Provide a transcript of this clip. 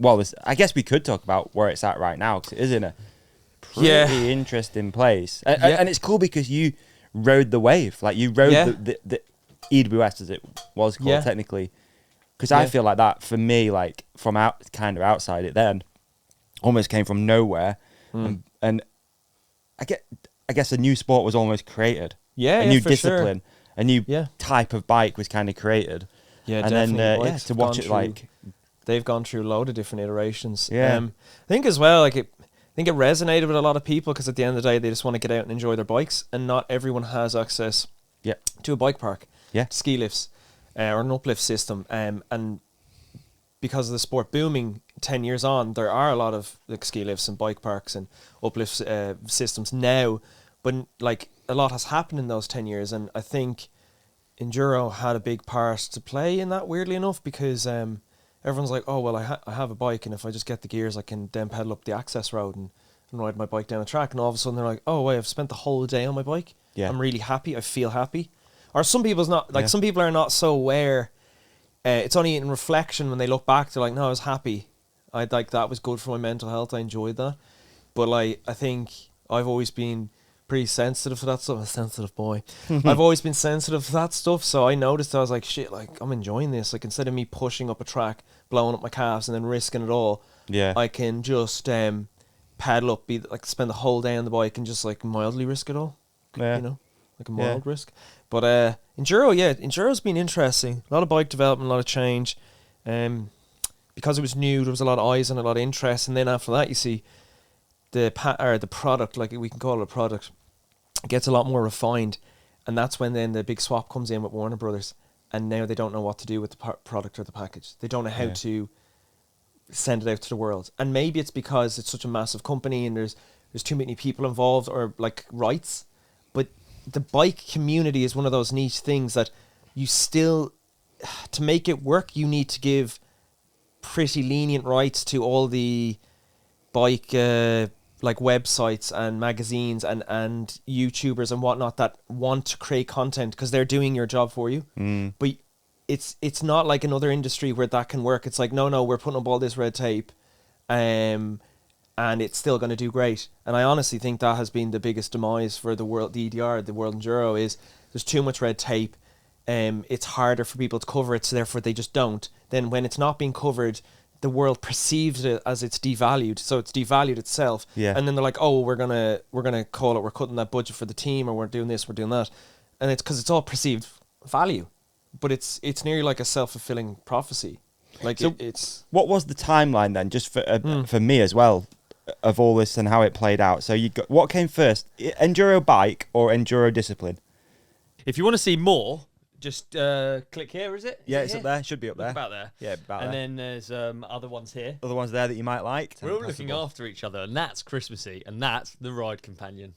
well, I guess we could talk about where it's at right now, because it is in a pretty interesting place. And it's cool because you rode the wave. Like, you rode the EWS, as it was called technically. Because I feel like that, for me, like, from kind of outside it then, almost came from nowhere. And I guess a new sport was almost created. A new discipline, a new type of bike was kind of created. Yeah, and definitely. then to watch it like they've gone through a load of different iterations. I think as well, like, I think it resonated with a lot of people because at the end of the day, they just want to get out and enjoy their bikes, and not everyone has access to a bike park, ski lifts, or an uplift system. And because of the sport booming 10 years on, there are a lot of like ski lifts and bike parks and uplift systems now, but like a lot has happened in those 10 years, and I think enduro had a big part to play in that, weirdly enough, because everyone's like, oh, well, I have a bike, and if I just get the gears, I can then pedal up the access road and ride my bike down a track. And all of a sudden they're like, oh, wait, I've spent the whole day on my bike. I'm really happy. I feel happy. Or some people's not, like, some people are not so aware. It's only in reflection when they look back, they're like, no, I was happy. That was good for my mental health. I enjoyed that. But like, I think I've always been pretty sensitive to that stuff. I'm a sensitive boy. I've always been sensitive to that stuff. So I noticed, I was like, shit, like, I'm enjoying this. Like, instead of me pushing up a track, blowing up my calves and then risking it all, I can just paddle up, spend the whole day on the bike and just like mildly risk it all. You know, like a mild risk. But Enduro's been interesting. A lot of bike development, a lot of change. Because it was new, there was a lot of eyes and a lot of interest. And then after that, you see the product, like we can call it a product, gets a lot more refined. And that's when then the big swap comes in with Warner Brothers. And now they don't know what to do with the product or the package. They don't know how to send it out to the world. And maybe it's because it's such a massive company and there's too many people involved, or like rights. But the bike community is one of those niche things that you still, to make it work, you need to give pretty lenient rights to all the bike like websites and magazines and YouTubers and whatnot that want to create content because they're doing your job for you. But it's not like another industry where that can work. It's like, no, we're putting up all this red tape, and it's still going to do great. And I honestly think that has been the biggest demise for the world, the EDR, the World Enduro, is there's too much red tape. It's harder for people to cover it, so therefore they just don't. Then when it's not being covered, the world perceives it as it's devalued, so it's devalued itself. And then they're like, oh, we're gonna call it, we're cutting that budget for the team, or we're doing this, we're doing that. And it's because it's all perceived value. But it's nearly like a self-fulfilling prophecy. Like, so it's... What was the timeline then, just for me as well, of all this and how it played out? So what came first, enduro bike or enduro discipline? If you want to see more, just click here, is it? It's up there. Should be up there. About there. Yeah, about and there. And then there's other ones here. Other ones there that you might like. We're all looking after each other, and that's Christmassy, and that's the ride companion.